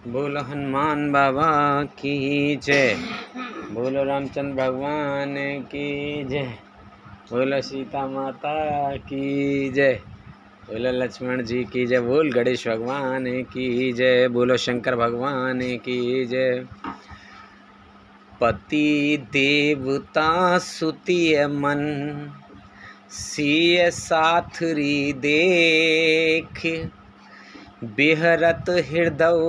बोलो हनुमान बाबा की जय। बोलो रामचंद्र भगवान की जय। बोलो सीता माता की जय। बोलो लक्ष्मण जी की जय। बोल गणेश भगवान की जय। बोलो शंकर भगवान की जय। पति देवता सुतिय मन सिय साथरी देख बिहरत हृदय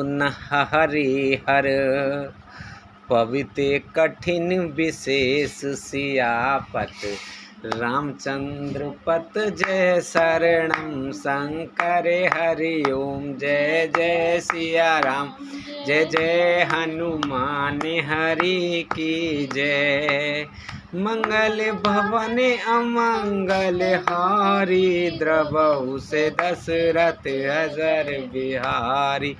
न हरिहर पवित्र कठिन विशेष सियापत रामचंद्र पत जय शरणम शंकर हरि ओम जय जय सिया राम जय जय हनुमान हरि की जय। मंगल भवन अमंगल हारी द्रवहु से दशरथ अजर बिहारी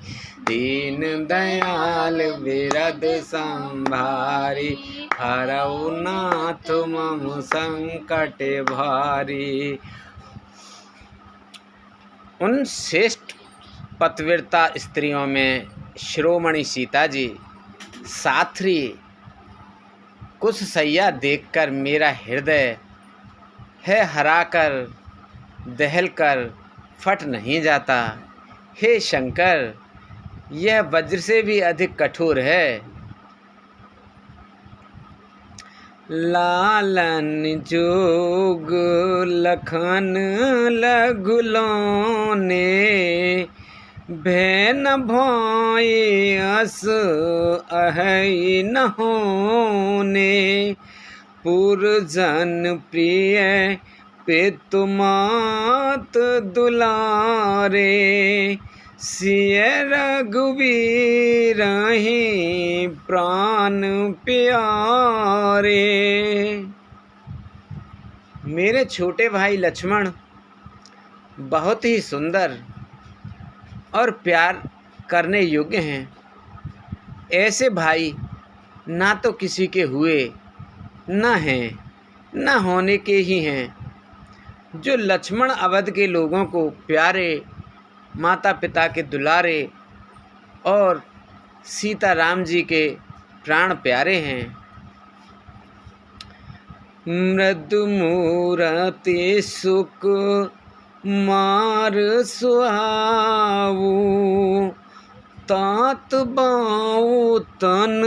दीन दयाल विरद संभारी हरऊ नाथ मम संकट भारी। उन श्रेष्ठ पतिव्रता स्त्रियों में शिरोमणि सीता जी साथरी कुछ सैया देखकर मेरा हृदय है हराकर दहलकर फट नहीं जाता। हे शंकर, यह वज्र से भी अधिक कठोर है। लालन जोग लखन लगुलोने भै न भोए अस अहै न होने पुरजन प्रिय पितु मात दुलारे सिय रघुवीर प्राण प्यारे। मेरे छोटे भाई लक्ष्मण बहुत ही सुंदर और प्यार करने योग्य हैं। ऐसे भाई ना तो किसी के हुए न हैं न होने के ही हैं। जो लक्ष्मण अवध के लोगों को प्यारे, माता पिता के दुलारे और सीता राम जी के प्राण प्यारे हैं। मृदु मूरति सुख मार सुहाऊ तात बाऊ तन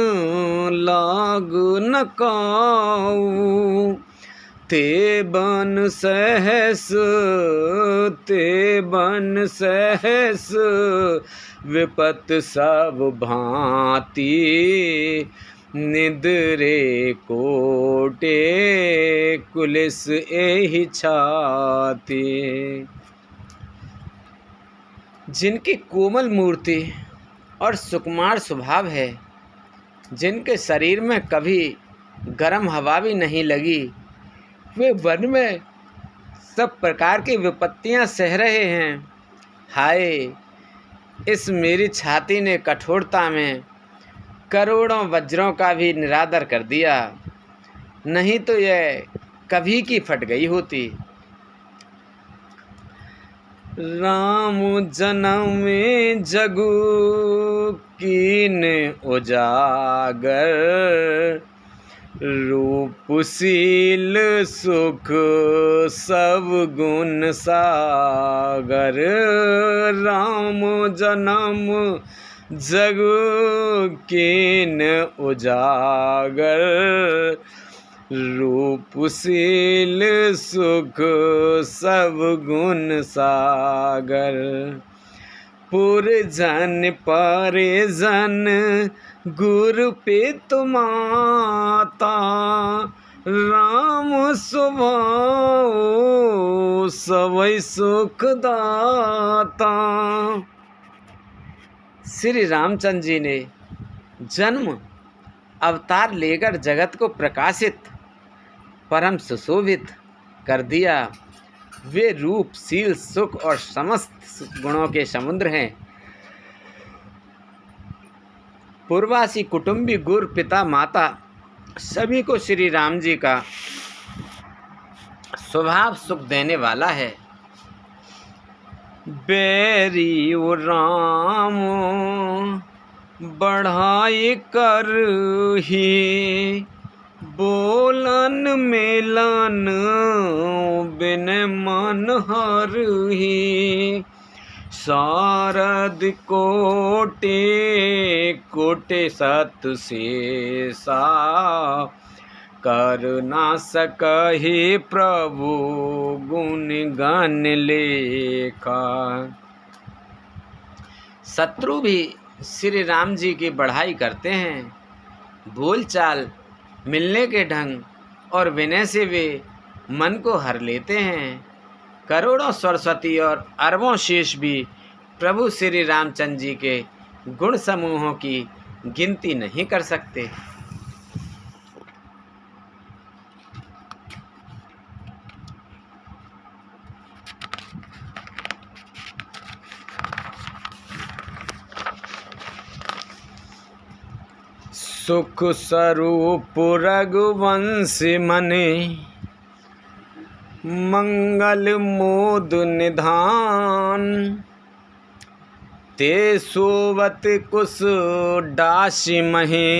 लाग न काऊ ते बन सहस विपत सब भांति निद्रे कोटे कुलिस एहि छाती। जिनकी कोमल मूर्ति और सुकुमार स्वभाव है, जिनके शरीर में कभी गर्म हवा भी नहीं लगी, वे वन में सब प्रकार की विपत्तियां सह रहे हैं। हाय, इस मेरी छाती ने कठोरता में करोड़ों वज्रों का भी निरादर कर दिया, नहीं तो यह कभी की फट गई होती। राम जन्म में जगु कीन उजागर रूपशील सुख सब गुण सागर। राम जन्म जगु कीन उजागर रूपशील सुख सब गुण सागर। पुरजन परिजन गुरु पितु माता राम स्वभाव सवै सुख दाता। श्री रामचंद्र जी ने जन्म अवतार लेकर जगत को प्रकाशित परम सुशोभित कर दिया। वे रूप शील सुख और समस्त गुणों के समुद्र हैं। पूर्वासी कुटुंबी गुरु पिता माता सभी को श्री राम जी का स्वभाव सुख देने वाला है। बैरी ओ राम बढ़ाई कर ही बोलन मेलन बिन मन हर ही शारद कोटे कोटे सत शेषा कर ना सकहि प्रभु गुण गान लेखा। शत्रु भी श्री राम जी की बढ़ाई करते हैं। बोलचाल, मिलने के ढंग और विनय से वे मन को हर लेते हैं। करोड़ों सरस्वती और अरबों शेष भी प्रभु श्री रामचंद्र जी के गुण समूहों की गिनती नहीं कर सकते। सुख स्वरूप रघुवंश मने मंगल मोद निधान ते सोवत कुश डासी महे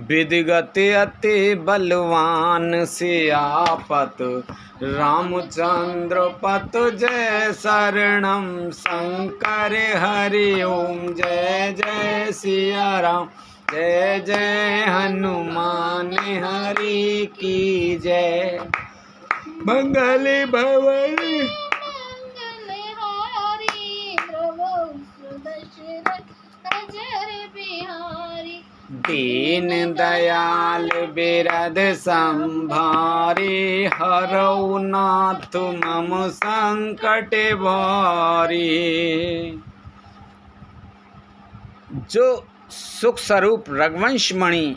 विदगत अति बलवान से आपत रामचंद्र पत जय शरणम शंकर हरि ओम जय जय सिया राम जय जय हनुमान हरि की जय। मंगल भवन दीन दयाल बिरद संभारी हरौ नाथ मम संकट भारी। जो सुख स्वरूप रघुवंश मणि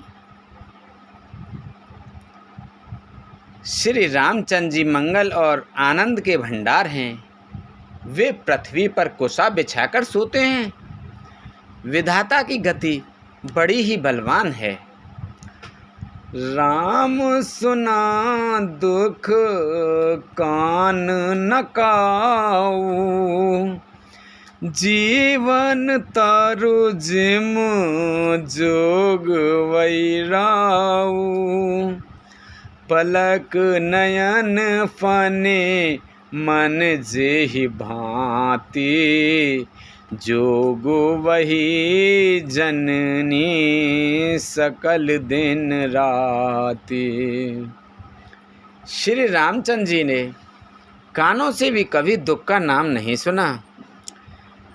श्री रामचंद्र जी मंगल और आनंद के भंडार हैं, वे पृथ्वी पर कुशा बिछाकर सोते हैं। विधाता की गति बड़ी ही बलवान है। राम सुना दुख कान न काऊ जीवन तारु जिम जोग वैराऊ पलक नयन फने मन जेहि भांति जोगो वही जननी सकल दिन राति। श्री रामचंद्र जी ने कानों से भी कभी दुख का नाम नहीं सुना।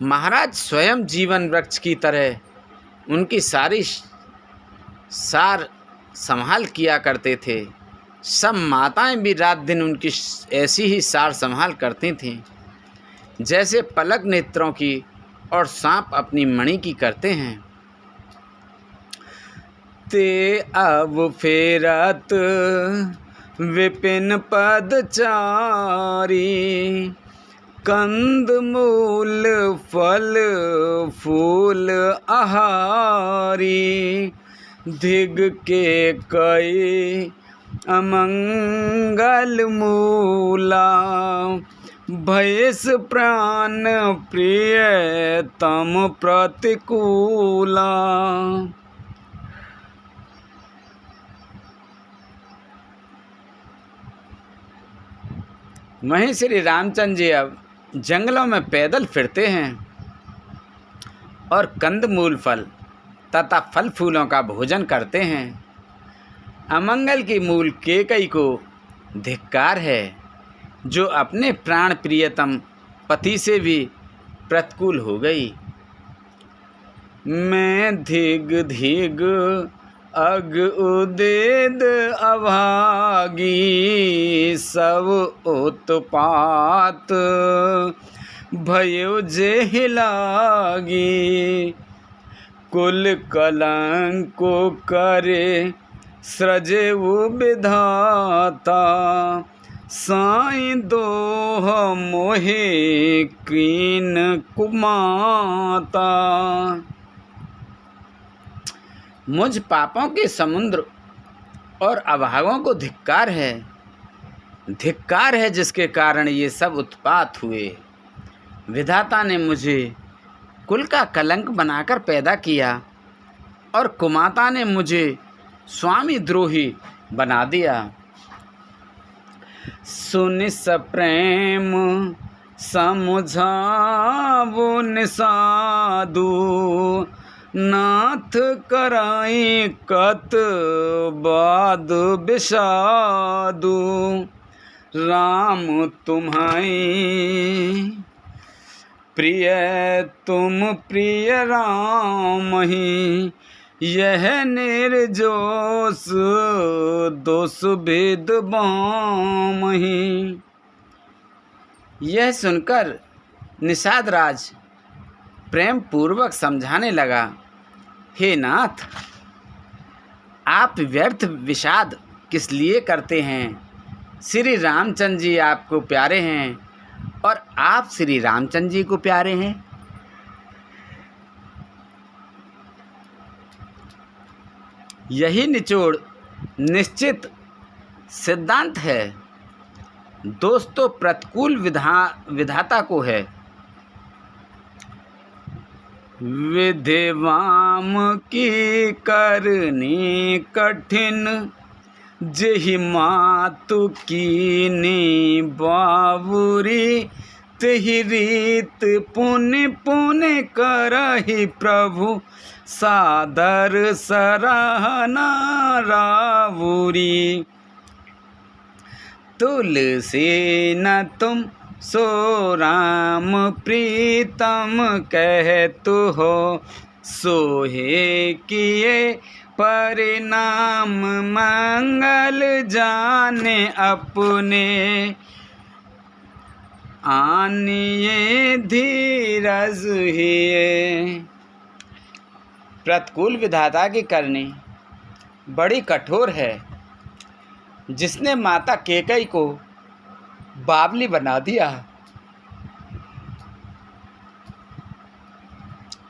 महाराज स्वयं जीवन वृक्ष की तरह उनकी सारी सार संभाल किया करते थे। सब माताएं भी रात दिन उनकी ऐसी ही सार संभाल करती थीं, जैसे पलक नेत्रों की और सांप अपनी मणि की करते हैं। ते अब फेरत विपिन पदचारी कंद मूल फल फूल आहारी धिग के कई अमंगल मूला भयस प्राण प्रिय तम प्रतिकूला। वहीं श्री रामचंद्र जी अब जंगलों में पैदल फिरते हैं और कंदमूल फल तथा फल फूलों का भोजन करते हैं। अमंगल की मूल केकई को धिक्कार है, जो अपने प्राण प्रियतम पति से भी प्रतिकूल हो गई। मैं धिग धिग अग उदेद अभागी सब उत्पात भयो जेहि लागी कुल कलंको करे सृजे विधाता साई दोह मोहे कीन कुमाता। मुझ पापों के समुद्र और अभागों को धिक्कार है जिसके कारण ये सब उत्पात हुए। विधाता ने मुझे कुल का कलंक बनाकर पैदा किया और कुमाता ने मुझे स्वामी द्रोही बना दिया। सुनि सप्रेम समुझावो निसादु, नाथ कराई कत बाद विषादु। राम तुम्हाई प्रिय तुम प्रिय राम ही, यह निर्जोष दोष भेद बामहि। यह सुनकर निषाद राज प्रेम पूर्वक समझाने लगा, हे नाथ, आप व्यर्थ विषाद किस लिए करते हैं? श्री रामचंद्र जी आपको प्यारे हैं और आप श्री रामचंद्र जी को प्यारे हैं। यही निचोड़ निश्चित सिद्धांत है। दोस्तों, प्रतिकूल विधाता को है। विधिवाम की करनी कठिन, जेहि मातु कीनी बावुरी। तेहि रीत पुनि पुनि करहि प्रभु, सादर सराहना रावुरी। तुलसी न तुम सो राम प्रीतम कहतु हो, सोहे किए परिणाम मंगल जाने अपने। आनिए धीरज हिए। प्रतिकूल विधाता की करनी बड़ी कठोर है। जिसने माता कैकेयी को बावली बना दिया,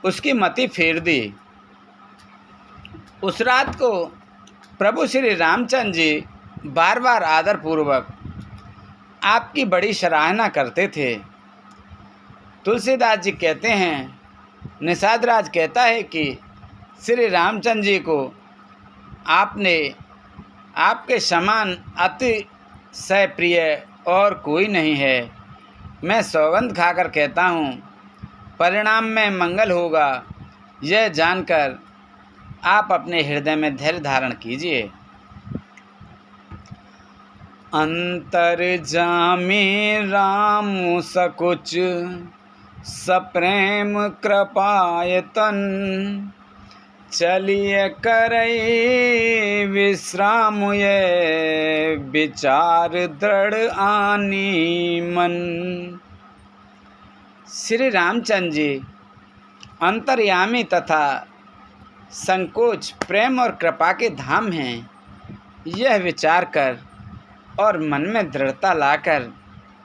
उसकी मति फेर दी। उस रात को प्रभु श्री रामचंद्र जी बार बार आदरपूर्वक आपकी बड़ी सराहना करते थे। तुलसीदास जी कहते हैं, निषाद राज कहता है कि श्री रामचंद्र जी को आपने आपके समान अति प्रिय और कोई नहीं है। मैं सौगंध खाकर कहता हूँ, परिणाम में मंगल होगा। यह जानकर आप अपने हृदय में धैर्य धारण कीजिए। अंतर्जामी राम सकुच, सप्रेम कृपायतन। चलिए करई विश्राम, ये विचार दृढ़ आनी मन। श्री रामचंद्र जी अंतर्यामी तथा संकोच, प्रेम और कृपा के धाम हैं। यह विचार कर और मन में दृढ़ता लाकर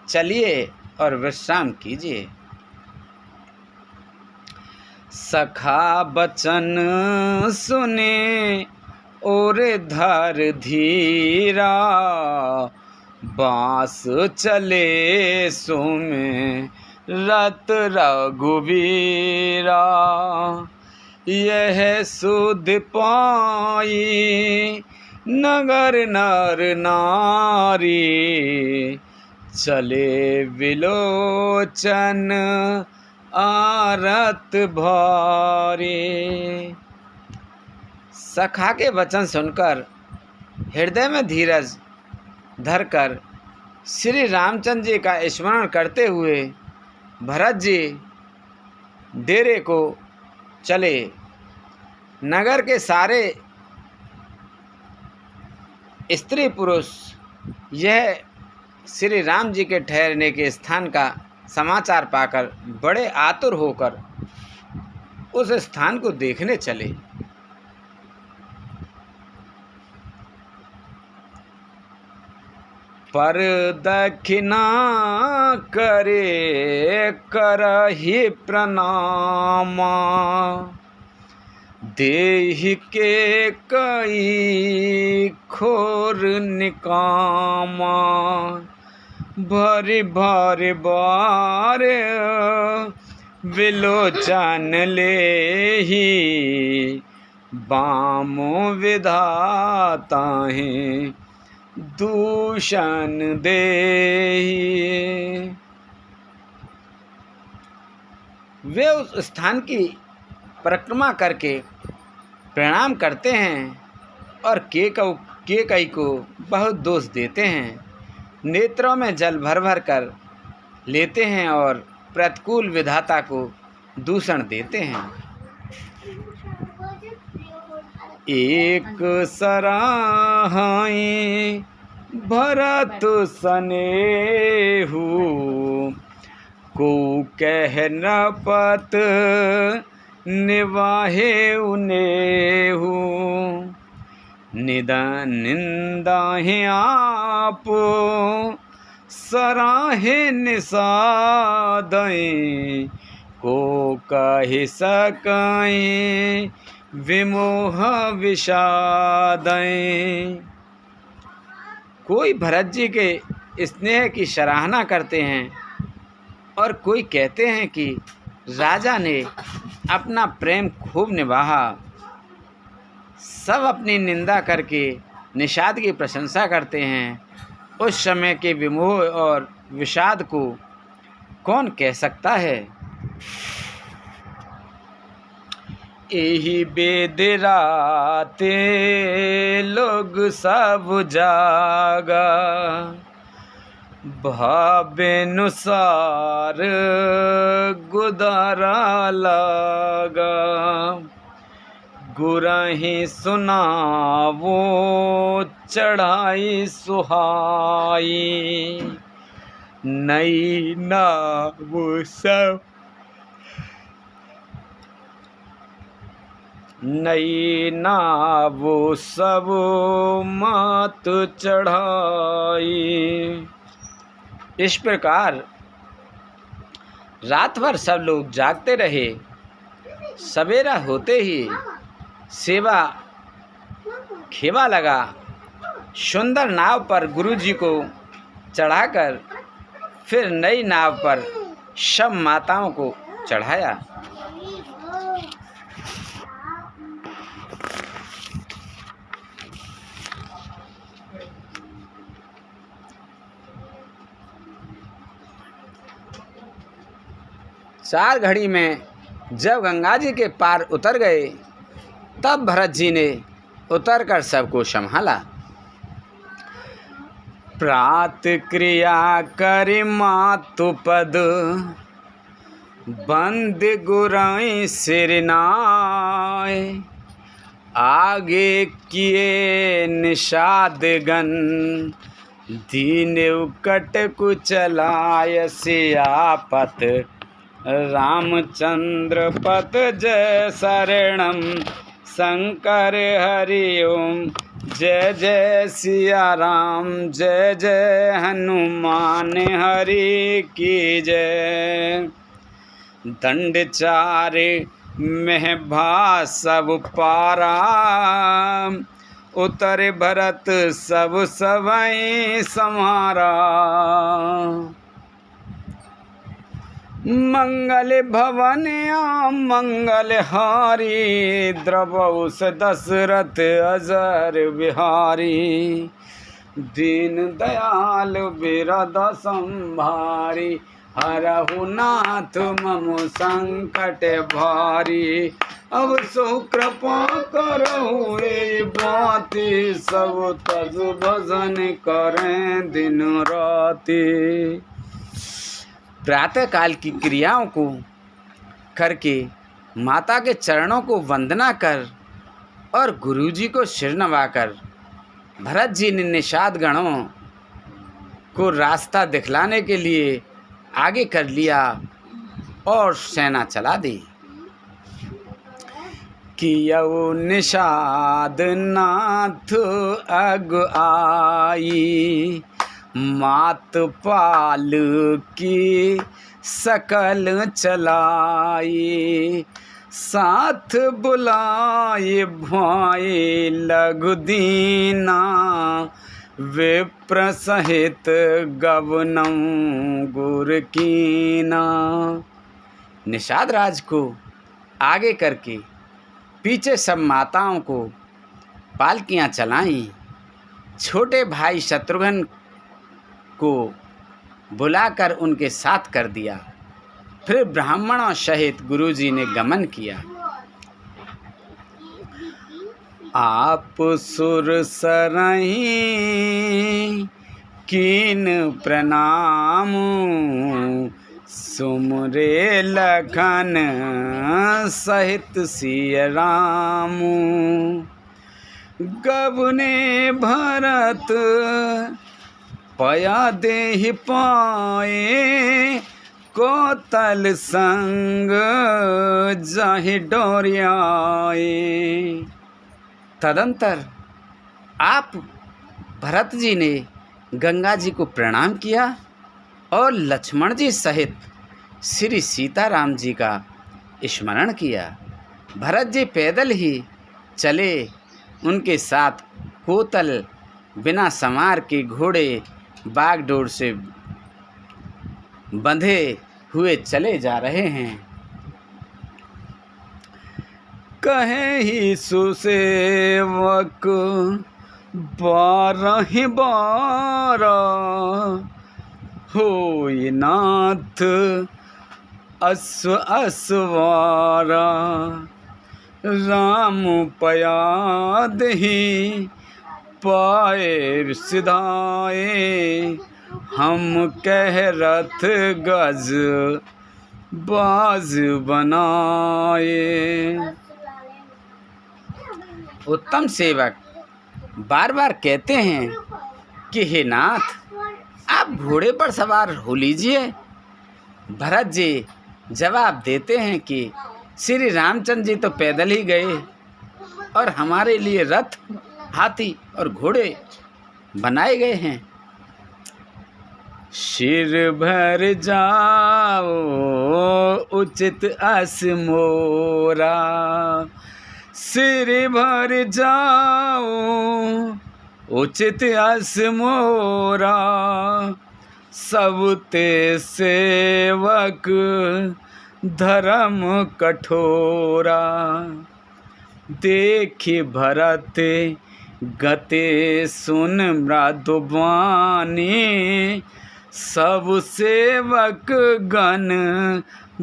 चलिए और विश्राम कीजिए। सखा बचन सुने और धर धीरा, बाँस चले सुमे रत रघुबीरा। यह सुध पाई नगर नर नारी, चले विलोचन आरत भारी। सखा के वचन सुनकर हृदय में धीरज धरकर श्री रामचंद्र जी का स्मरण करते हुए भरत जी डेरे को चले। नगर के सारे स्त्री पुरुष यह श्री राम जी के ठहरने के स्थान का समाचार पाकर बड़े आतुर होकर उस स्थान को देखने चले। पर दक्षिणा करे करहि प्रणामा, देहि के कई खोर निकामा। भरी भरी बार विलोचन लेहि बामो विधाता हैं दूषण देहि। वे उस स्थान की परिक्रमा करके प्रणाम करते हैं और केकई को बहुत दोष देते हैं। नेत्रों में जल भर भर कर लेते हैं और प्रतिकूल विधाता को दूषण देते हैं। एक सराहाई भरत सनेहु को कह न पत निवाहे उनेहु। निंदाहे आप सराहे निषादय को कह सकय विमोह विषादय। कोई भरत जी के स्नेह की सराहना करते हैं और कोई कहते हैं कि राजा ने अपना प्रेम खूब निभाया। सब अपनी निंदा करके निषाद की प्रशंसा करते हैं। उस समय के विमोह और विषाद को कौन कह सकता है। यही बेद राते लोग सब जागा भावेनुसार गुदारा लागा। गुरहि सुनावो चढ़ाई सुहाई नई नाव सब नई नाव सब मात चढ़ाई। इस प्रकार रात भर सब लोग जागते रहे। सवेरा होते ही सेवा खेवा लगा। सुंदर नाव पर गुरुजी को चढ़ाकर फिर नई नाव पर सब माताओं को चढ़ाया। चार घड़ी में जब गंगा जी के पार उतर गए तब भरत जी ने उतरकर सबको संभाला। प्रात क्रिया करि मातु पद बंद गुराई सिरनाय। आगे किए निषाद गण दीन कट कुचलाय। सियापत रामचंद्र पत जय शरणम शंकर हरि ओम। जय जय सिया राम जय जय हनुमान हरि की जय। दंड चार महभा सब पारा उतर भरत सब सवै समारा। मंगल भवन मंगल हारी द्रवौस दशरथ अजर बिहारी। दीन दयाल बिरद संभारी हरहु नाथ मम संकट भारी। अब सो कृपा करहु ए बाती सब तज भजन करें दिन राति। प्रातः काल की क्रियाओं को करके माता के चरणों को वंदना कर और गुरुजी को सिर नवाकर भरत जी ने निषाद गणों को रास्ता दिखलाने के लिए आगे कर लिया और सेना चला दी। कियौ निषाद नाथ अग आई। मात पाल की सकल चलाई। साथ बुलाए भाई लघु दीना विप्र सहित गवनम गुर कीना। निषाद राज को आगे करके पीछे सब माताओं को पालकियां चलाईं। छोटे भाई शत्रुघ्न को बुलाकर उनके साथ कर दिया। फिर ब्राह्मणों सहित गुरुजी ने गमन किया। आप सुर सरहि कीन प्रणाम, सुमरे लखन सहित सिय राम। गबने भरत पया देहि पाए, कोतल संग जाहि डोरियाए। तदंतर आप भरत जी ने गंगा जी को प्रणाम किया और लक्ष्मण जी सहित श्री सीताराम जी का स्मरण किया। भरत जी पैदल ही चले, उनके साथ कोतल बिना संवार के घोड़े बागडोर से बंधे हुए चले जा रहे हैं। कहे ही सुसेवक बारहि बारा, होई नाथ अश्व असवारा। राम पया देहि पाए सिधाए, हम कह रथ गज बाज बनाए। उत्तम सेवक बार बार कहते हैं कि हे नाथ, आप घोड़े पर सवार हो लीजिए। भरत जी जवाब देते हैं कि श्री रामचंद्र जी तो पैदल ही गए और हमारे लिए रथ, हाथी और घोड़े बनाए गए हैं। सिर भर जाओ उचित अस मोरा, सिर भर जाओ उचित अस मोरा। सब ते सेवक धर्म कठोरा, देखि भरत गते सुन मृदुबानी। सब सेवक गण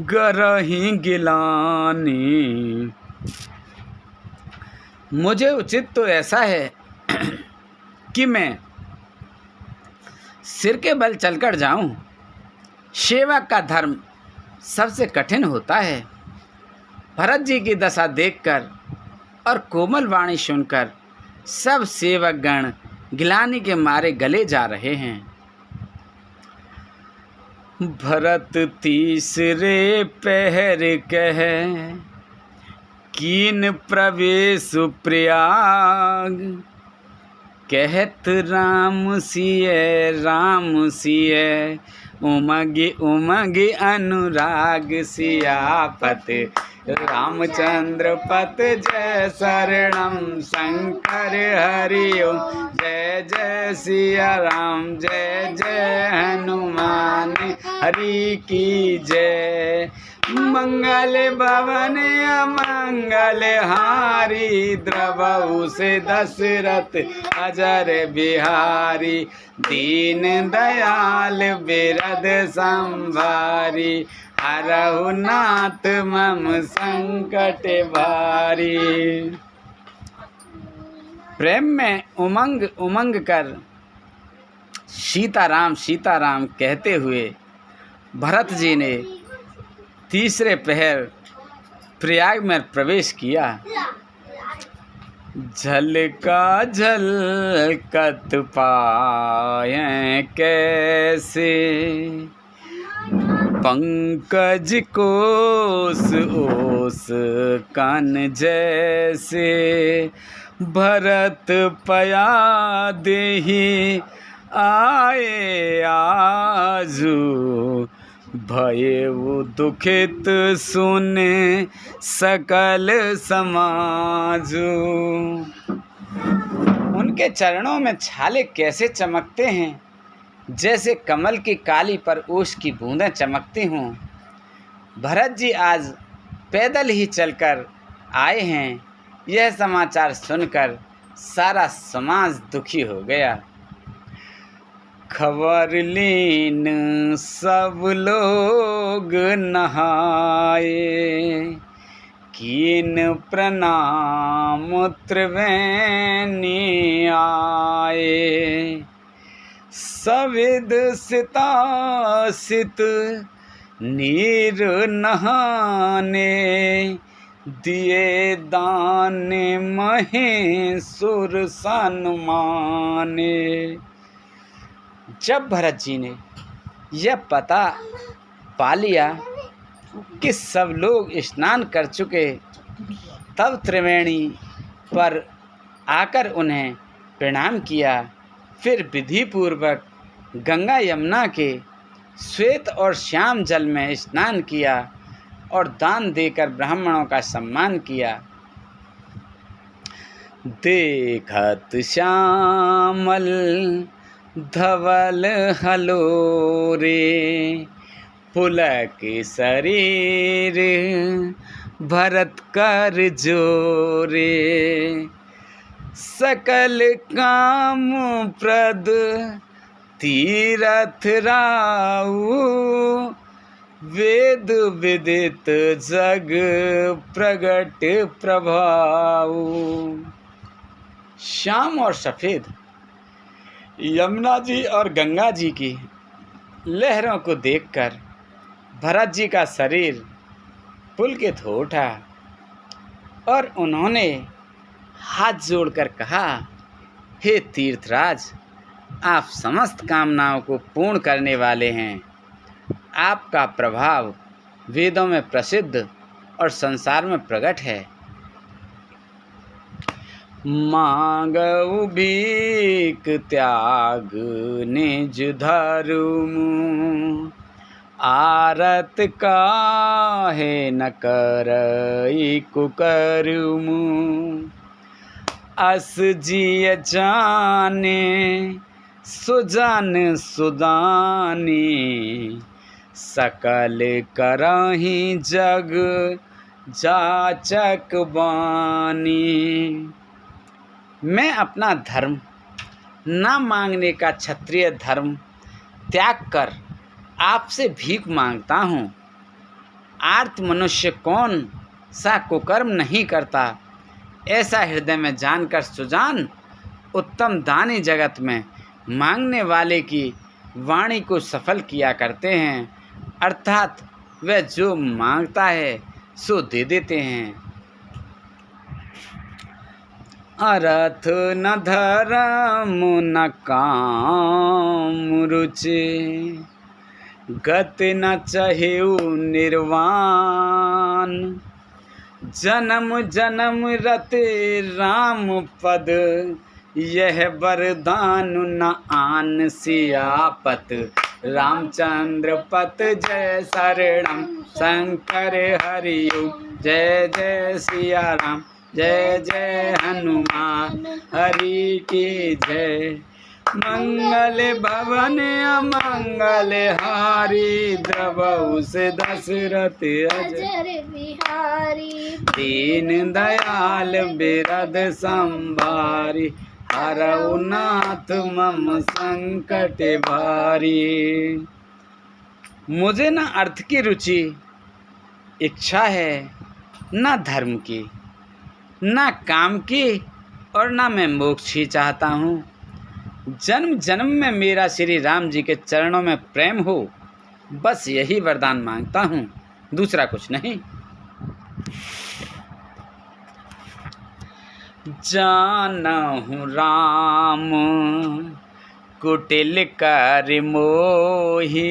गरहि गिलानी। मुझे उचित तो ऐसा है कि मैं सिर के बल चलकर जाऊं। सेवक का धर्म सबसे कठिन होता है। भरत जी की दशा देखकर और कोमल वाणी सुनकर सब सेवक गण गिलानी के मारे गले जा रहे हैं। भरत तीसरे पहर कह कीन प्रवेश प्रयाग। कहत राम सिय उमगे उमगे अनुराग। सियापत रामचंद्र पत जय शरणम शंकर हरि ओम। जय जय सिया राम जय जय हनुमान हरि की जय। मंगल भवन अमंगल हारी, द्रवहु से दशरथ अजर बिहारी। दीन दयाल बिरद संभारी, हरहु नाथ मम संकट भारी। प्रेम में उमंग उमंग कर सीताराम सीताराम कहते हुए भरत जी ने तीसरे पहर प्रयाग में प्रवेश किया। झलका झलकत पाए कैसे, पंकज कोस ओस कान जैसे। भरत पया देहि आए आजू, भयउ दुखित सुने सकल समाजु। उनके चरणों में छाले कैसे चमकते हैं, जैसे कमल की काली पर ओस की बूंदें चमकती हों। भरत जी आज पैदल ही चलकर आए हैं। यह समाचार सुनकर सारा समाज दुखी हो गया। खबर लीन सब लोग नहाए, कीन प्रणाम त्रिवेणी आए। सविद सितासित नीर नहाने, दिए दान महेश्वर सन्माने। जब भरत जी ने यह पता पा लिया कि सब लोग स्नान कर चुके, तब त्रिवेणी पर आकर उन्हें प्रणाम किया। फिर विधिपूर्वक गंगा यमुना के श्वेत और श्याम जल में स्नान किया और दान देकर ब्राह्मणों का सम्मान किया। देखत श्यामल धवल हलोरे, पुलक शरीर भरत कर जोरे। सकल काम प्रद तीरथ राऊ, वेद विदित जग प्रगट प्रभाऊ। श्याम और सफ़ेद यमुना जी और गंगा जी की लहरों को देखकर भरत जी का शरीर पुलकित हो उठा और उन्होंने हाथ जोड़कर कहा, हे तीर्थराज, आप समस्त कामनाओं को पूर्ण करने वाले हैं। आपका प्रभाव वेदों में प्रसिद्ध और संसार में प्रकट है। मांगऊ भीख त्याग निज धर्म, आरत काहे न करई कुकर्म। अस जिय जाने सुजान सुदानी, सकल करहि जग जाचक बानी। मैं अपना धर्म ना मांगने का क्षत्रिय धर्म त्याग कर आपसे भीख मांगता हूँ। आर्त मनुष्य कौन सा कुकर्म नहीं करता, ऐसा हृदय में जानकर सुजान उत्तम दानी जगत में मांगने वाले की वाणी को सफल किया करते हैं, अर्थात वह जो मांगता है सो दे देते हैं। अर्थ न धर्म न काम रुचि, गति न चहेउ निर्वाण। जन्म जन्म रते राम पद, यह वरदान न आन सियापत। रामचंद्र पत जय शरणम, शंकर हरिओ जय जय सिया राम, जय जय हनुमान हरि की जय। मंगल भवन अमंगल हारी, द्रवहु से दशरथ अजर बिहारी। दीन दयाल बिरद संभारी, हरऊ नाथ मम संकट भारी। मुझे न अर्थ की रुचि इच्छा है, न धर्म की, न काम की, और न मैं मोक्ष ही चाहता हूँ। जन्म जन्म में मेरा श्री राम जी के चरणों में प्रेम हो, बस यही वरदान मांगता हूँ, दूसरा कुछ नहीं। जानहु राम कुटिल कर मोही,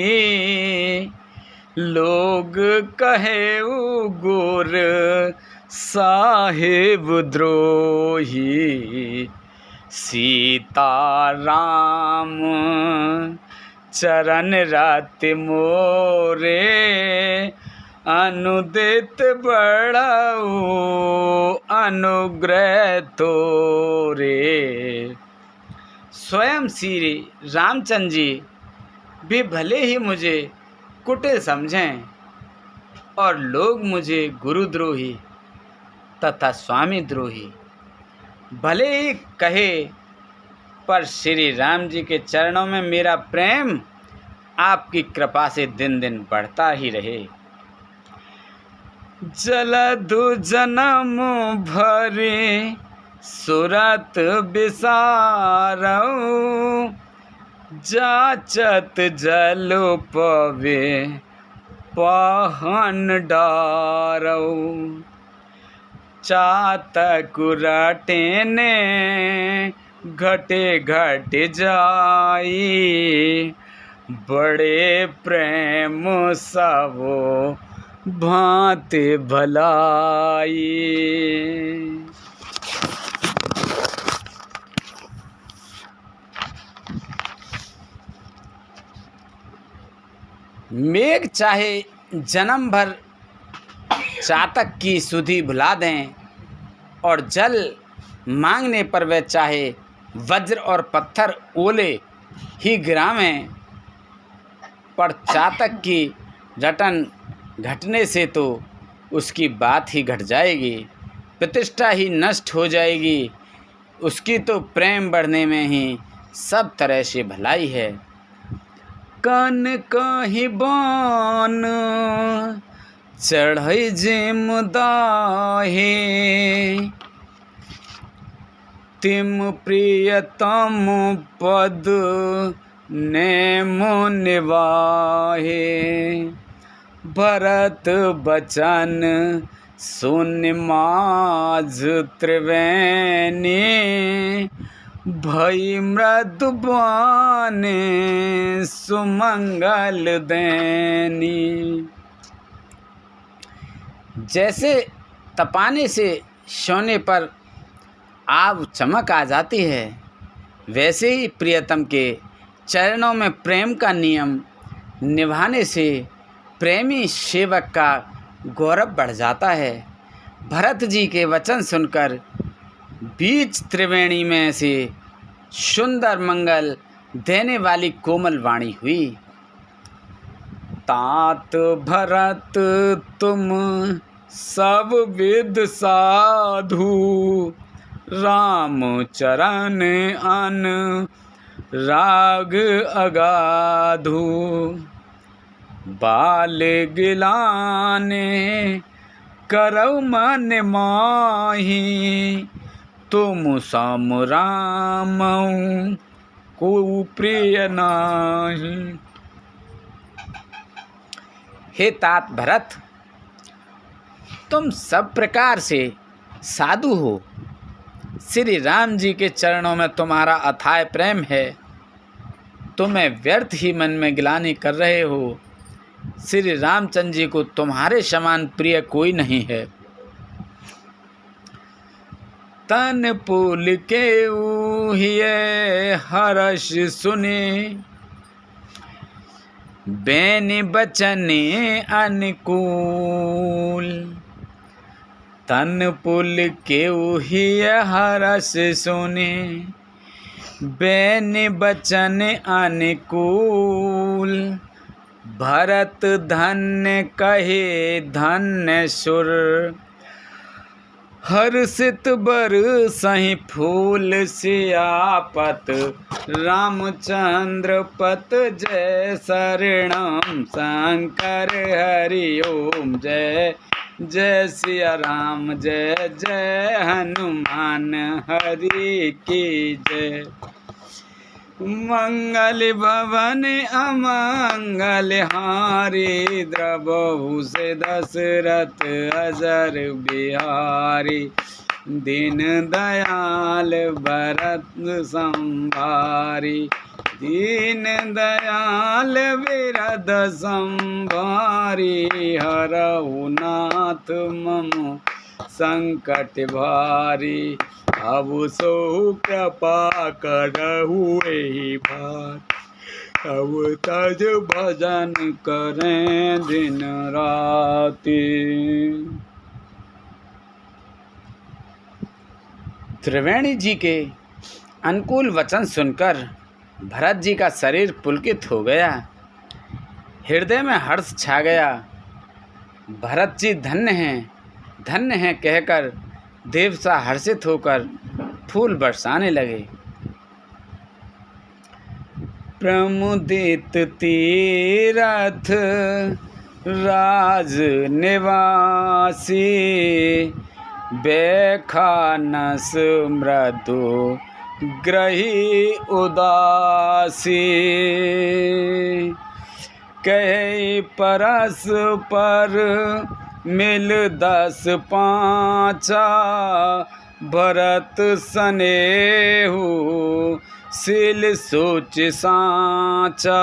लोग कहे गुर साहिब द्रोही। सीता राम चरण रत मोरे, अनुदित बढ़ाओ अनुग्रह तोरे। स्वयं श्री रामचंद्र जी भी भले ही मुझे कुटिल समझें और लोग मुझे गुरुद्रोही तथा स्वामी द्रोही भले ही कहे, पर श्री राम जी के चरणों में मेरा प्रेम आपकी कृपा से दिन दिन बढ़ता ही रहे। जलधु जन्म भरे सुरत बिसारऊ, जाचत जल पवे पहन डारऊ। चातक रटेने घटे घट जाई, बड़े प्रेम सबो भांति भलाई। मेघ चाहे जन्म भर चातक की सुधि भुला दें और जल मांगने पर वे चाहे वज्र और पत्थर ओले ही गिरावें, पर चातक की रटन घटने से तो उसकी बात ही घट जाएगी, प्रतिष्ठा ही नष्ट हो जाएगी। उसकी तो प्रेम बढ़ने में ही सब तरह से भलाई है। कन कहीं बान चढ़ई जिम दाहे, तिम प्रियतम पद नेम निवाहे। भरत बचन सुन माज त्रिवेणी, भई मृदुबाने सुमंगल देनी। जैसे तपाने से सोने पर आग चमक आ जाती है, वैसे ही प्रियतम के चरणों में प्रेम का नियम निभाने से प्रेमी सेवक का गौरव बढ़ जाता है। भरत जी के वचन सुनकर बीच त्रिवेणी में से सुंदर मंगल देने वाली कोमल वाणी हुई। तात भरत तुम सब विद साधु, राम चरण अन राग अगाधु। बाल गिलाने करौ मन माही, तुम सम राम को प्रिय नाही। हे तात भरत, तुम सब प्रकार से साधु हो। श्री राम जी के चरणों में तुम्हारा अथाह प्रेम है। तुम्हें व्यर्थ ही मन में गिलानी कर रहे हो। श्री रामचंद्र जी को तुम्हारे समान प्रिय कोई नहीं है। तन पुल के ऊहिए हर्ष सुने, बेनि बचने अनुकूल। तन पुल के ऊहिए हर्ष सुने, बेनि बचन अनुकूल। भरत धन्य कहे धन्य सुर, हर्षित बर सही फूल सियापत। रामचंद्र पत जय शरणम शंकर हरि ओम। जय जय सिया राम, जय जय हनुमान हरि की जय। मंगल भवन अमंगल हारी, द्रबहु से दशरथ अजर बिहारी। दीन दयाल भरत संभारी, दीन दयाल बिरद संभारी। हरहु नाथ मम संकट भारी, अब सो कृपा करहु एहि भार। अब तज भजन करें दिन राति। त्रिवेणी जी के अनुकूल वचन सुनकर भरत जी का शरीर पुलकित हो गया, हृदय में हर्ष छा गया। भरत जी धन्य हैं कहकर देवसा हर्षित होकर फूल बरसाने लगे। प्रमुदित तीरथ राज निवासी, बेखानस मृदु ग्रही उदासी, कहे परस पर मिल 10 पाँचा, भरत सनेहु सिल सोच साचा।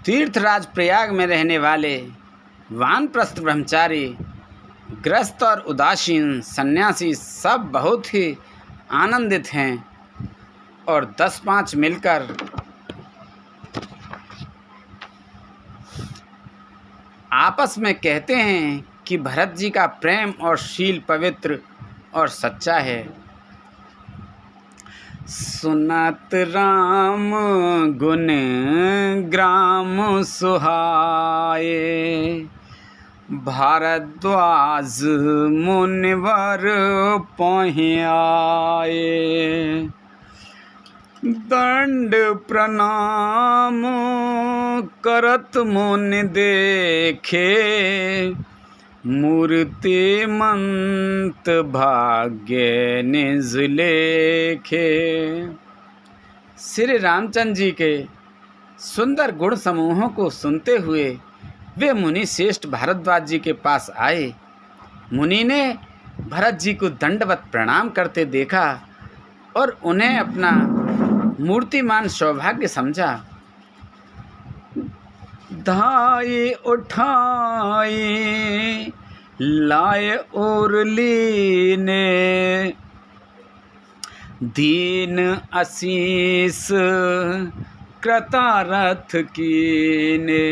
तीर्थराज प्रयाग में रहने वाले वानप्रस्थ ब्रह्मचारी, ग्रस्त और उदासीन सन्यासी सब बहुत ही आनंदित हैं और 10-5 मिलकर आपस में कहते हैं कि भरत जी का प्रेम और शील पवित्र और सच्चा है। सुनत राम गुण ग्राम सुहाए, भारद्वाज मुनिवर पहियाए, दंड प्रणाम करत मुनि देखे, मूर्तिमंत भाग्य निज लेखे। श्री रामचंद्र जी के सुंदर गुण समूहों को सुनते हुए वे मुनि श्रेष्ठ भारद्वाज जी के पास आए। मुनि ने भरत जी को दंडवत प्रणाम करते देखा और उन्हें अपना मूर्तिमान सौभाग्य समझा। धाये उठाए लाए और लीने, दीन आशीष कृतारथ कीने,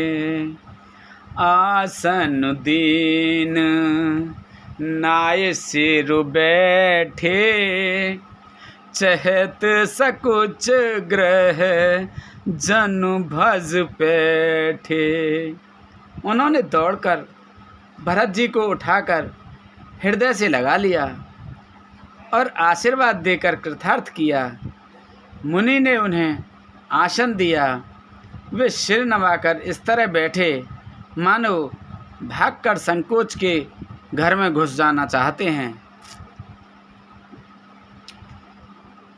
आसन दीन नाय सिर बैठे, चहत सकुच ग्रह जनु भज बैठे। उन्होंने दौड़कर भरत जी को उठाकर हृदय से लगा लिया और आशीर्वाद देकर कृतार्थ किया। मुनि ने उन्हें आसन दिया। वे सिर नवाकर इस तरह बैठे मानो भागकर संकोच के घर में घुस जाना चाहते हैं।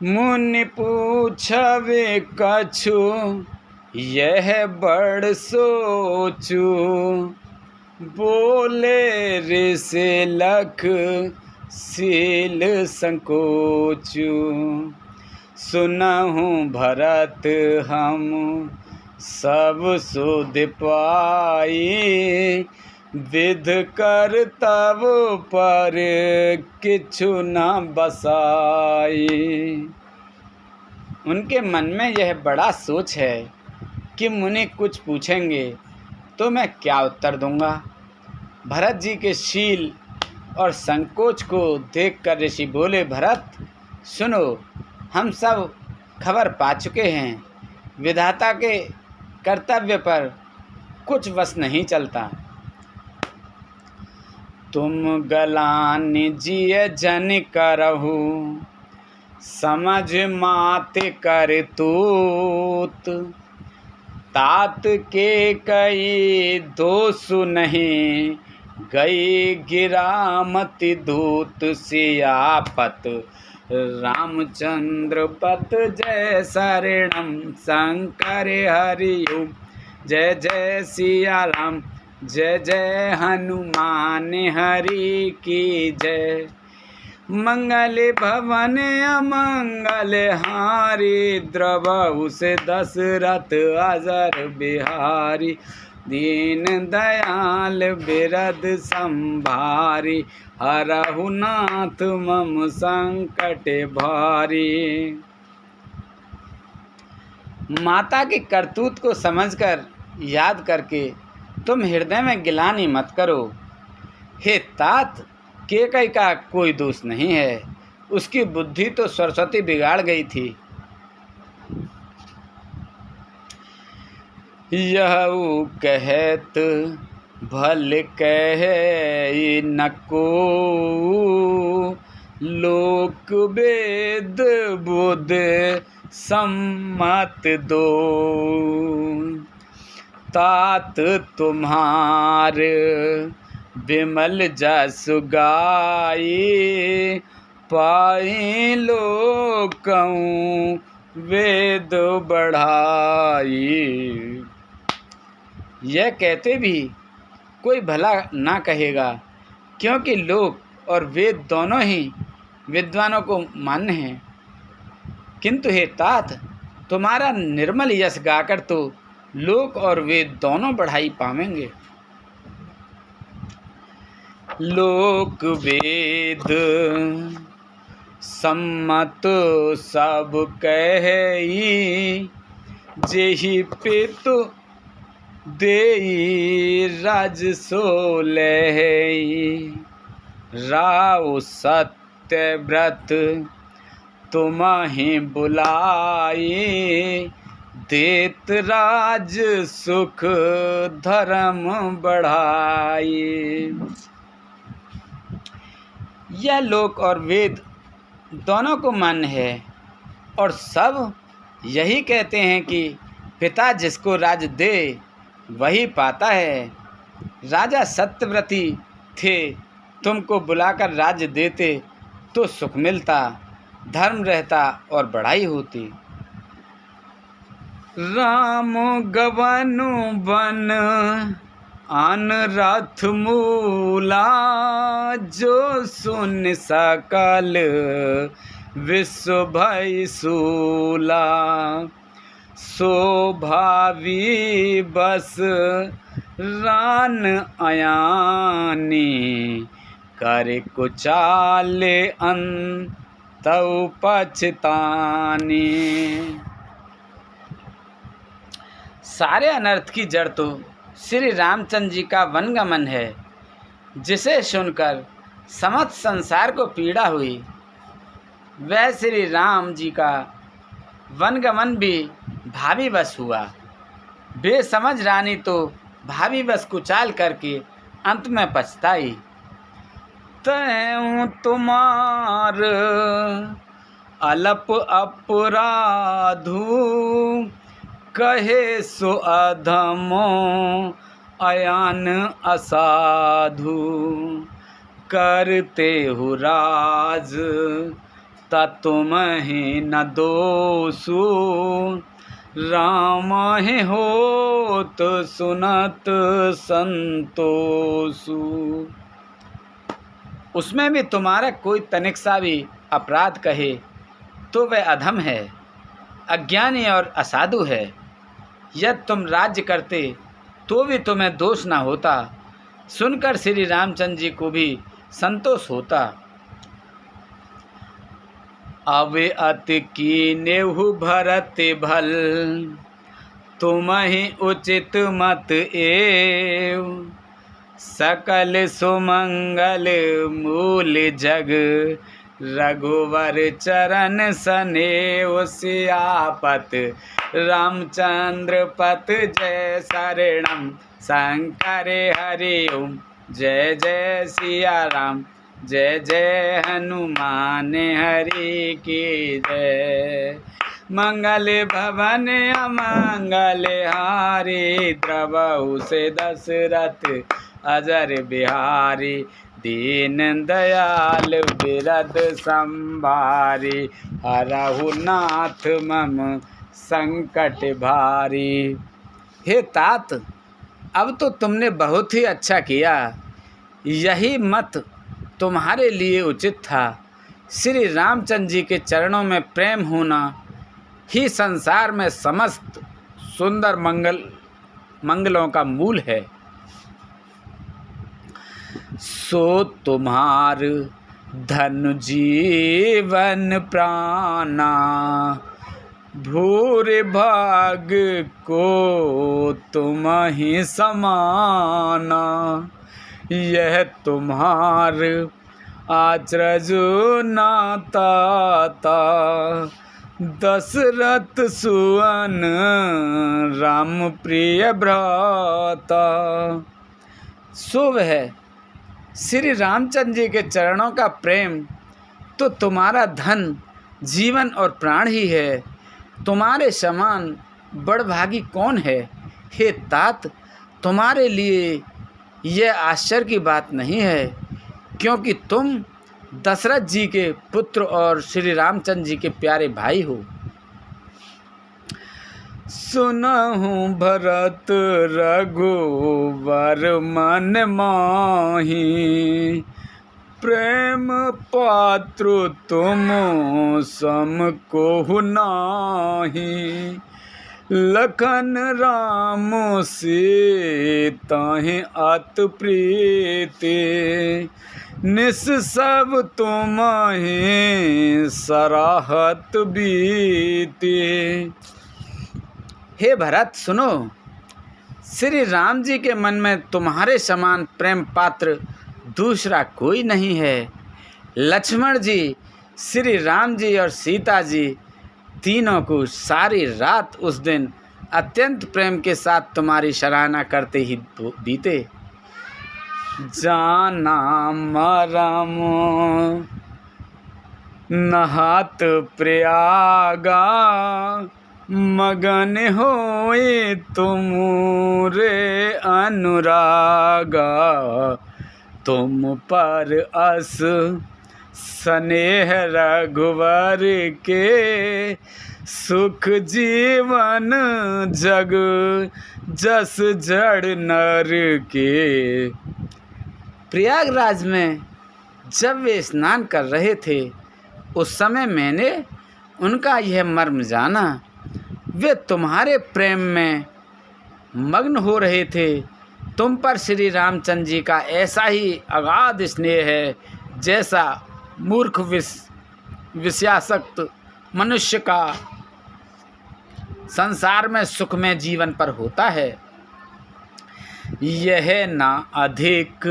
मुनि पूछवे कछु यह बड़ सोचू, बोले ऋषि लख शील संकोचू, सुनहु भरत हम सब सुध पाई, विध कर तब पर किछु न बसाई। उनके मन में यह बड़ा सोच है कि मुनि कुछ पूछेंगे तो मैं क्या उत्तर दूंगा। भरत जी के शील और संकोच को देखकर ऋषि बोले, भरत सुनो, हम सब खबर पा चुके हैं, विधाता के कर्तव्य पर कुछ वश नहीं चलता। तुम गलान जिय जन करहु, समझ मात कर तूत, तात के कई दोष नहीं, गई गिरामति दूत, सियापत रामचंद्र पत, जय शरणम शंकर हरिओम, जय जय सिया राम, जय जय हनुमान हरि की जय। मंगल भवन अमंगल हारी, द्रवहु से दशरथ अजर बिहारी, दीन दयाल बिरद संभारी, हरहु नाथ मम संकट भारी। माता की करतूत को समझकर याद करके तुम हृदय में गिलानी मत करो। हे तात, केकई का कोई दोष नहीं है, उसकी बुद्धि तो सरस्वती बिगाड़ गई थी। यह कहत भल कहे नको, लोक वेद बुध सम्मत दो। तात तुम्हार विमल जस गाई, पाई लोकऊँ वेद बढ़ाई। यह कहते भी कोई भला ना कहेगा, क्योंकि लोक और वेद दोनों ही विद्वानों को मान्य हैं। किंतु हे तात, तुम्हारा निर्मल यश गाकर तो लोक और वेद दोनों बढ़ाई पावेंगे। लोक वेद सम्मत सब कही, जेहि पितु देई राज सो लहई। राव सत्य व्रत तुम्हि बुलाई, देत राज सुख धर्म बढ़ाई। यह लोक और वेद दोनों को मान्य है और सब यही कहते हैं कि पिता जिसको राज दे वही पाता है। राजा सत्यव्रती थे, तुमको बुलाकर राज्य देते तो सुख मिलता, धर्म रहता और बढ़ाई होती। राम गवनु बन आन रथ मूला, जो सुन सकल विश्व भय सूला। शोभावी बस रान अयानी, कर कुचाले अंतउ पछतानी। सारे अनर्थ की जड़ तो श्री रामचंद्र जी का वनगमन है, जिसे सुनकर समस्त संसार को पीड़ा हुई। वह श्री राम जी का वनगमन भी भावी वश हुआ। बेसमझ रानी तो भावी वश कुचाल करके अंत में पछताई। तैं तुम्हार अलप अपराधु, कहे सो अधमो अयान असाधु। करते हु राज तुमहि न दोषु, राम ही होत सुनत संतोषु। उसमें भी तुम्हारा कोई तनिक सा भी अपराध कहे तो वह अधम है, अज्ञानी और असाधु है। यदि तुम राज्य करते तो भी तुम्हें दोष न होता, सुनकर श्री रामचंद्र जी को भी संतोष होता। अवे अति कीनेहु भरत भल, तुम्हि उचित मत एव। सकल सुमंगल मूल जग, रघुवर चरण सनेव। सियापत रामचंद्र पत जय शरणम, शंकर हरि ओम। जय जय सिया राम, जय जय हनुमान हरि की जय। मंगल भवन अमंगल हारी, द्रवहु से दशरथ अजर बिहारी। दीन दयाल बिरद संभारी, हरहु नाथ मम संकट भारी। हे तात, अब तो तुमने बहुत ही अच्छा किया। यही मत तुम्हारे लिए उचित था। श्री रामचंद्र जी के चरणों में प्रेम होना ही संसार में समस्त सुंदर मंगल मंगलों का मूल है। सो तुम्हार धन जीवन प्राणा, भूरे भाग को तुम ही समाना। यह तुम्हार आचरज नाता ता, दशरथ सुवन राम प्रिय भ्राता। सो वह श्री रामचंद्र जी के चरणों का प्रेम तो तुम्हारा धन, जीवन और प्राण ही है। तुम्हारे समान बड़भागी कौन है? हे तात, तुम्हारे लिए यह आश्चर्य की बात नहीं है, क्योंकि तुम दशरथ जी के पुत्र और श्री रामचंद्र जी के प्यारे भाई हो। सुनहु भरत रघुवर मन माही, प्रेम पात्र तुम सम कोहु नाही। लखन राम सीता अत प्रीति, निस सब तुम्हें सराहत बीते। हे भरत सुनो, श्री राम जी के मन में तुम्हारे समान प्रेम पात्र दूसरा कोई नहीं है। लक्ष्मण जी, श्री राम जी और सीता जी तीनों को सारी रात उस दिन अत्यंत प्रेम के साथ तुम्हारी सराहना करते ही बीते। जाना मरम नहात प्रयागा, मगन होए तुम रे अनुरागा। तुम पर अस स्नेह रघुवर के, सुख जीवन जग जस जड़ नर के। प्रयागराज में जब वे स्नान कर रहे थे, उस समय मैंने उनका यह मर्म जाना। वे तुम्हारे प्रेम में मग्न हो रहे थे। तुम पर श्री रामचंद्र जी का ऐसा ही अगाध स्नेह है, जैसा मूर्ख विषयासक्त मनुष्य का संसार में सुखमय जीवन पर होता है। यह ना अधिक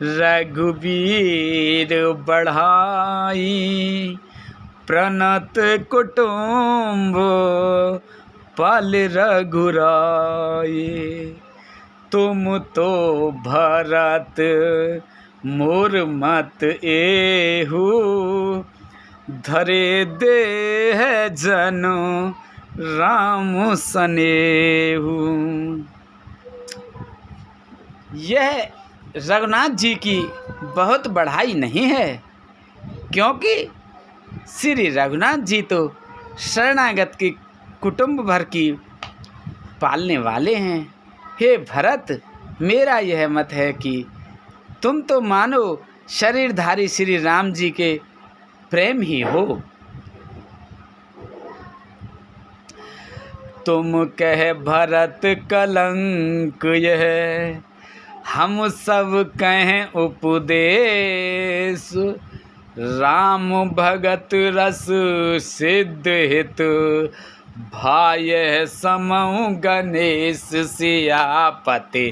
रघुवीर बढ़ाई, प्रणत कुटुंब पल रघुराई। तुम तो भरत मोर मत एहू, धरे दे है जनो राम सनेहू। यह रघुनाथ जी की बहुत बढ़ाई नहीं है, क्योंकि श्री रघुनाथ जी तो शरणागत की कुटुंब भर की पालने वाले हैं। हे भरत, मेरा यह मत है कि तुम तो मानो शरीरधारी श्री राम जी के प्रेम ही हो। तुम कह भरत कलंक यह, हम सब कहें उपदेश। राम भगत रस सिद्ध हित, भाय समऊ गणेश सियापति।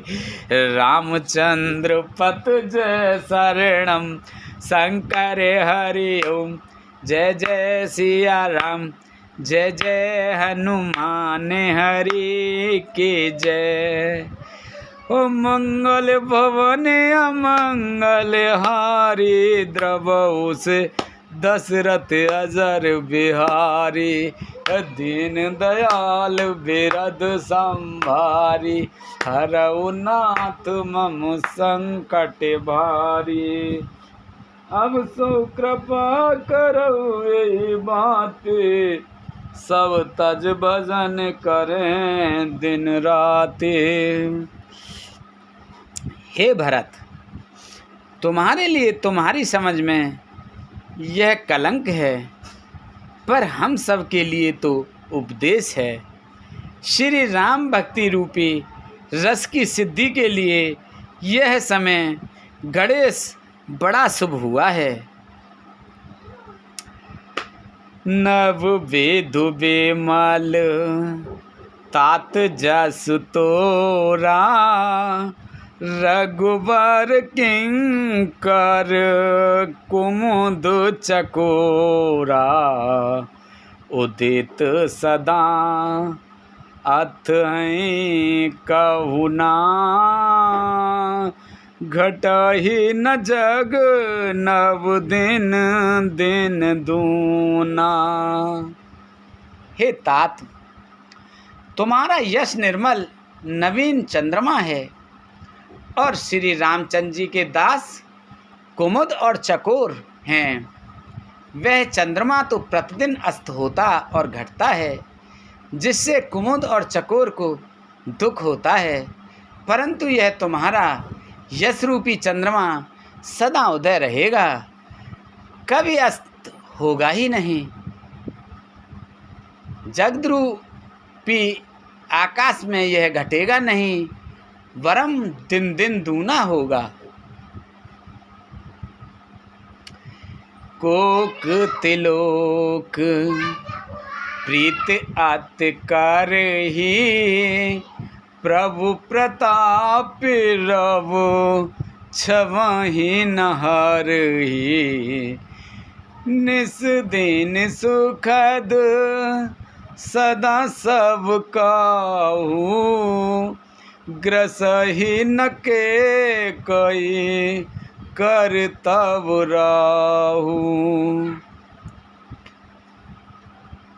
रामचंद्र पत जय शरणम, शंकर हरि ओम। जय जय सिया राम, जय जय हनुमान हरि की जय। ओ मंगल भवन अमंगल हारी, द्रवऊ से दशरथ अजर बिहारी। दीन दयाल बिरद संभारी, हरऊ नाथ मम संकट भारी। अब सो कृपा करऊ यही बात, सब तज भजन करें दिन राति। हे भरत, तुम्हारे लिए तुम्हारी समझ में यह कलंक है, पर हम सब के लिए तो उपदेश है। श्री राम भक्ति रूपी रस की सिद्धि के लिए यह समय गणेश बड़ा शुभ हुआ है। नव वेदु बेमल तात जसु तोरा, रघुवर किंकर कुमुद चकोरा, उदित सदा अथ कहुना, घटहि न जग नव दिन दिन दूना। हे तात, तुम्हारा यश निर्मल नवीन चंद्रमा है और श्री रामचंद्र जी के दास कुमुद और चकोर हैं। वह चंद्रमा तो प्रतिदिन अस्त होता और घटता है, जिससे कुमुद और चकोर को दुख होता है, परंतु यह तुम्हारा यश रूपी चंद्रमा सदा उदय रहेगा, कभी अस्त होगा ही नहीं। जगद्रूपी आकाश में यह घटेगा नहीं, वरम दिन दिन दूना होगा। कोक तिलोक प्रीत अत करहि, प्रभु प्रताप रवो छवहि न हरहि, निस दिन सुखद सदा सब काहू, ग्रसहि न के कई कर तब राहू।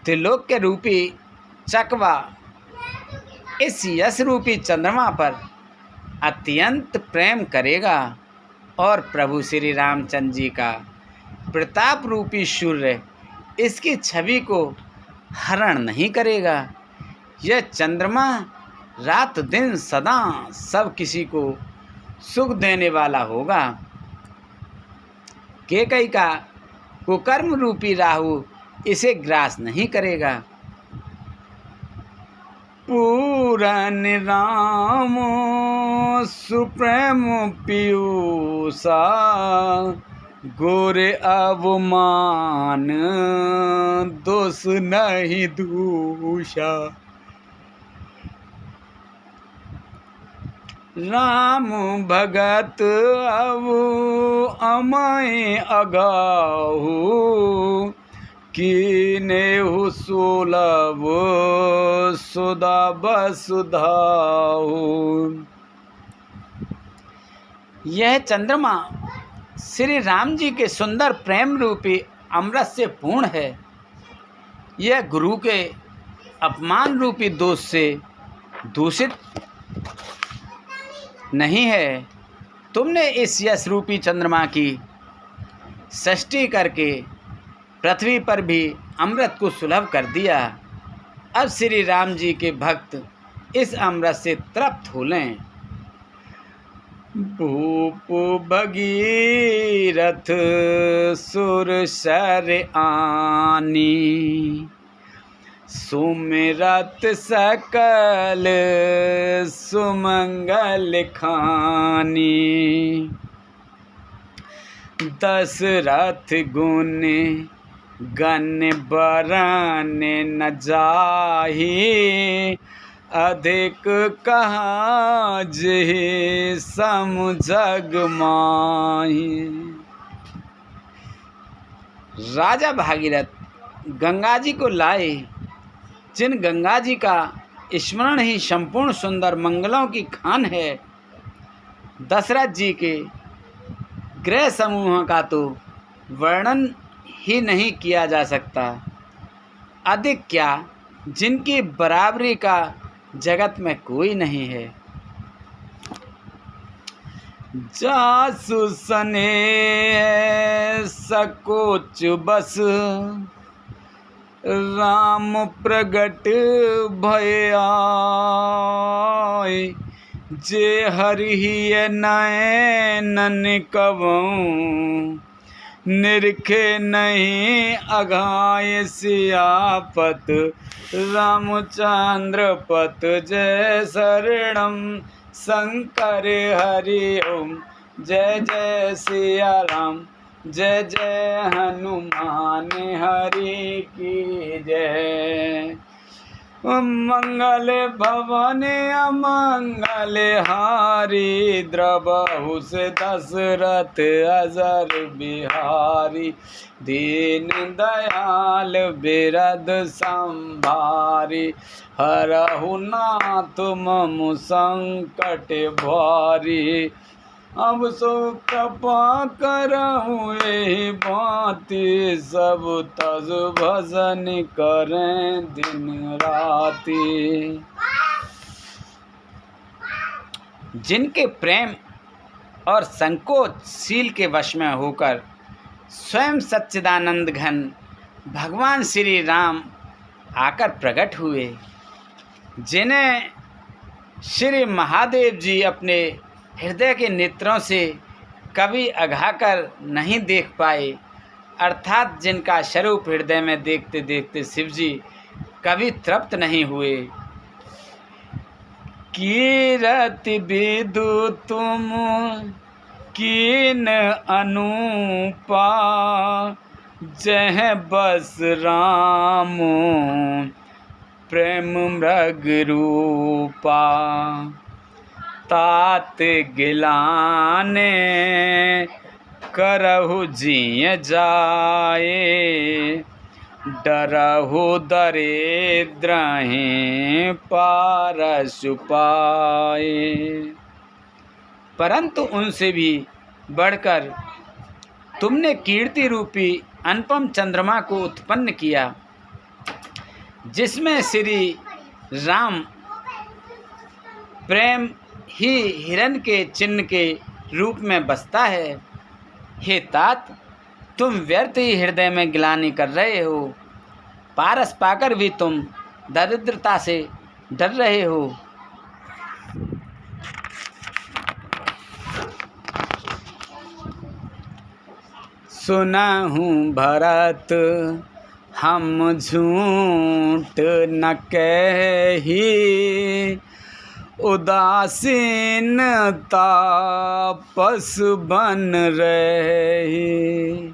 त्रिलोक के रूपी चकवा इस यश रूपी चंद्रमा पर अत्यंत प्रेम करेगा और प्रभु श्री रामचंद्र जी का प्रताप रूपी सूर्य इसकी छवि को हरण नहीं करेगा। यह चंद्रमा रात दिन सदा सब किसी को सुख देने वाला होगा। केकई का कुकर्म रूपी राहु इसे ग्रास नहीं करेगा। पूरन राम सुप्रेम पीयूषा, गोरे अवमान दोष नहीं दूषा। राम भगत अवु अमय अगाहु, कीनेहु सुलभ सुधा वसुधाहु। यह चंद्रमा श्री राम जी के सुंदर प्रेम रूपी अमृत से पूर्ण है। यह गुरु के अपमान रूपी दोष से दूषित नहीं है। तुमने इस यश रूपी चंद्रमा की सृष्टि करके पृथ्वी पर भी अमृत को सुलभ कर दिया। अब श्री राम जी के भक्त इस अमृत से तृप्त हो लें। भूप भगीरथ सुर सर आनी, सुमिरत सकल सुमंगल खानी। दशरथ गुण गण बरन न जाहि, अधिक कहा जे सम जग माहि। राजा भागीरथ गंगा जी को लाए, जिन गंगा जी का स्मरण ही संपूर्ण सुंदर मंगलों की खान है। दशरथ जी के ग्रह समूह का तो वर्णन ही नहीं किया जा सकता। अधिक क्या, जिनकी बराबरी का जगत में कोई नहीं है। जासु सने सकोच बस, राम प्रगट भय आय। जे हरिहि नयनन कवौं, निरखे नहीं अघाय सियापत, रामचंद्र पत जय शरणम, शंकर हरि ओम जय जय सिया राम, जय जय हनुमान हरि की जय। मंगल भवन अमंगल हारी, द्रबहु से दशरथ अजर बिहारी, दीन दयाल बिरद संभारी, हरहु नाथ मम संकट भारी, अब सो कृपा करहु एहि भांति, सब तज भजन करें दिन राति। जिनके प्रेम और संकोचशील के वश में होकर स्वयं सच्चिदानंद घन भगवान श्री राम आकर प्रकट हुए, जिन्हें श्री महादेव जी अपने हृदय के नेत्रों से कभी अघाकर नहीं देख पाए, अर्थात जिनका स्वरूप हृदय में देखते देखते शिव जी कभी तृप्त नहीं हुए। कीरति विदु तुम कीन अनुपा, जह बस राम प्रेम मृग रूपा, तात गिलाने करहु जिय जाए, डरहु दरिद्रहि पारसु पाए। परंतु उनसे भी बढ़कर तुमने कीर्ति रूपी अनुपम चंद्रमा को उत्पन्न किया, जिसमें श्री राम प्रेम ही हिरण के चिन्ह के रूप में बसता है। हे तात, तुम व्यर्थ ही हृदय में गिलानी कर रहे हो, पारस पाकर भी तुम दरिद्रता से डर रहे हो। सुना हूँ भरत हम झूठ न कही, उदासीनता पस बन रही,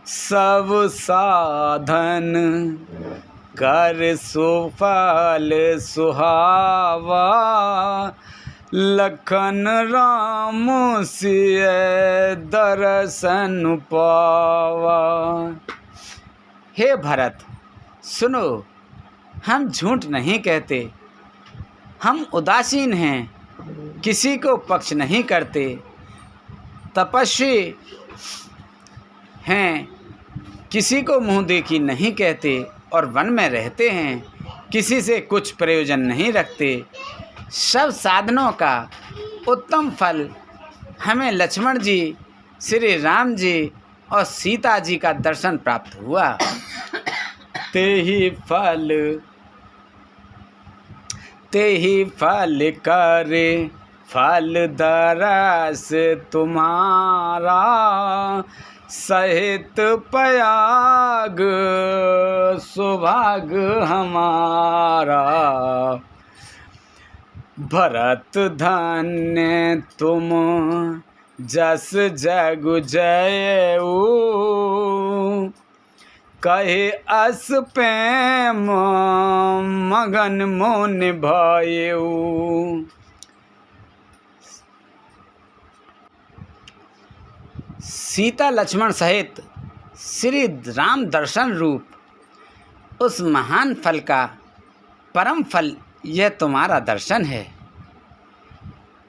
सब साधन कर सुफल सुहावा, लखन राम सिय दर्शन पावा। हे भरत, सुनो, हम झूठ नहीं कहते, हम उदासीन हैं, किसी को पक्ष नहीं करते, तपस्वी हैं, किसी को मुँह देखी नहीं कहते, और वन में रहते हैं, किसी से कुछ प्रयोजन नहीं रखते। सब साधनों का उत्तम फल हमें लक्ष्मण जी, श्री राम जी और सीता जी का दर्शन प्राप्त हुआ। तेहि फल करे फल दरस तुम्हारा, सहित पयाग सुभाग हमारा। भरत धन्य तुम जस जग जयऊ, कहे अस प्रेम मगन मोन भयऊ। सीता लक्ष्मण सहित श्री राम दर्शन रूप उस महान फल का परम फल यह तुम्हारा दर्शन है।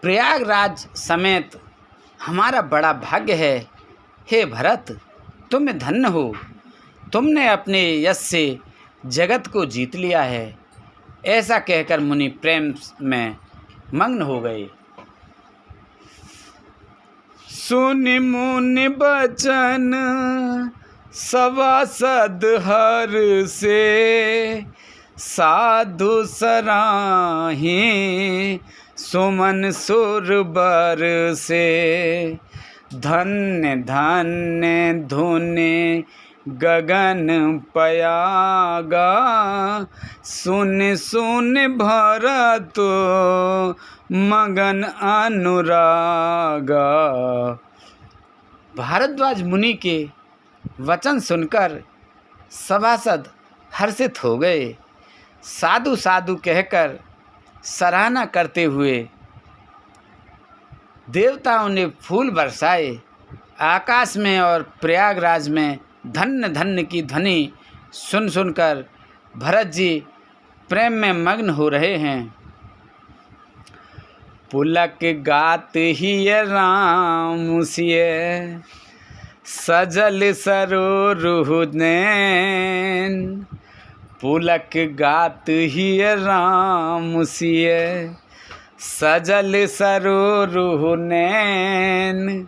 प्रयागराज समेत हमारा बड़ा भाग्य है। हे भरत, तुम धन्य हो, तुमने अपने यश से जगत को जीत लिया है। ऐसा कहकर मुनि प्रेम में मग्न हो गए। सुनि मुनि बचन सभासद हर से, साधु सराही सुमन सुर बर से। धन्य धन्य धुनि गगन पयागा, सुन सुन भरत मगन अनुरागा। भारद्वाज मुनि के वचन सुनकर सभासद हर्षित हो गए। साधु साधु कहकर सराहना करते हुए देवताओं ने फूल बरसाए। आकाश में और प्रयागराज में धन्य धन्य की ध्वनि सुन सुनकर भरत जी प्रेम में मग्न हो रहे हैं। पुलक गात ही राम सिय, सजल सरोरुह नैन। पुलक गात ही राम सिय, सजल सरोरुह नैन।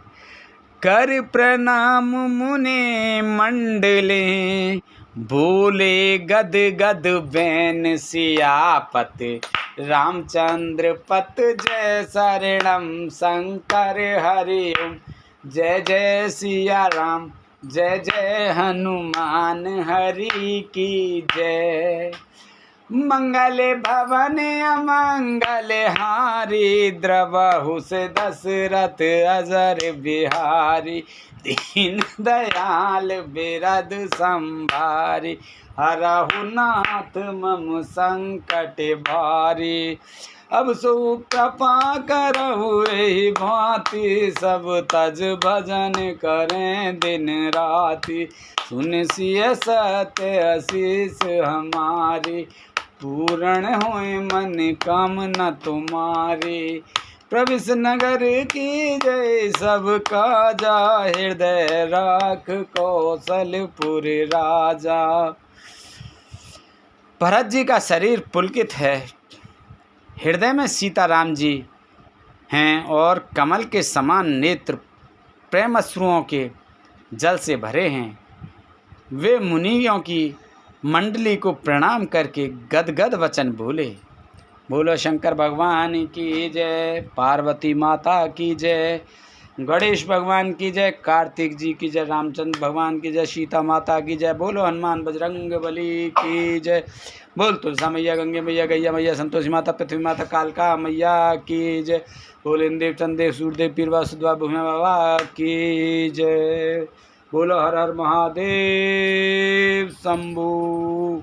कर प्रणाम मुनि मंडले, भूले गद गद बैन सियापत। रामचंद्र पत जय शरणम शंकर हरि ओम। जय जय सिया राम, जय जय हनुमान हरि की जय। मंगल भवन अमंगल हारी, द्रवहु से दशरथ अजर बिहारी। दीन दयाल बिरद संभारी, हरहु नाथ मम संकट भारी। अब सो कृपा करहु एहि भांति, सब तज भजन करें दिन राति। सुन सिय सत्य आशीष हमारी, पूर्ण होए मन कामना तुम्हारी। प्रविश नगर की जय, सब काजा हृदय राख कौशलपुर राजा। भरत जी का शरीर पुलकित है, हृदय में सीताराम जी हैं और कमल के समान नेत्र प्रेम अश्रुओं के जल से भरे हैं। वे मुनियों की मंडली को प्रणाम करके गदगद वचन बोले। बोलो शंकर भगवान की जय, पार्वती माता की जय, गणेश भगवान की जय, कार्तिक जी की जय, रामचंद्र भगवान की जय, सीता माता की जय। बोलो हनुमान बजरंग बली की जय। बोल तुलसा मैया, गंगे मैया, गैया मैया, संतोषी माता, पृथ्वी माता, कालका मैया की जय। बोल इंद्रदेव, चंद्रदेव, सूर्यदेव, पीरवा सुधवा भूमि बाबा की जय। बोलो हर हर महादेव शंभू।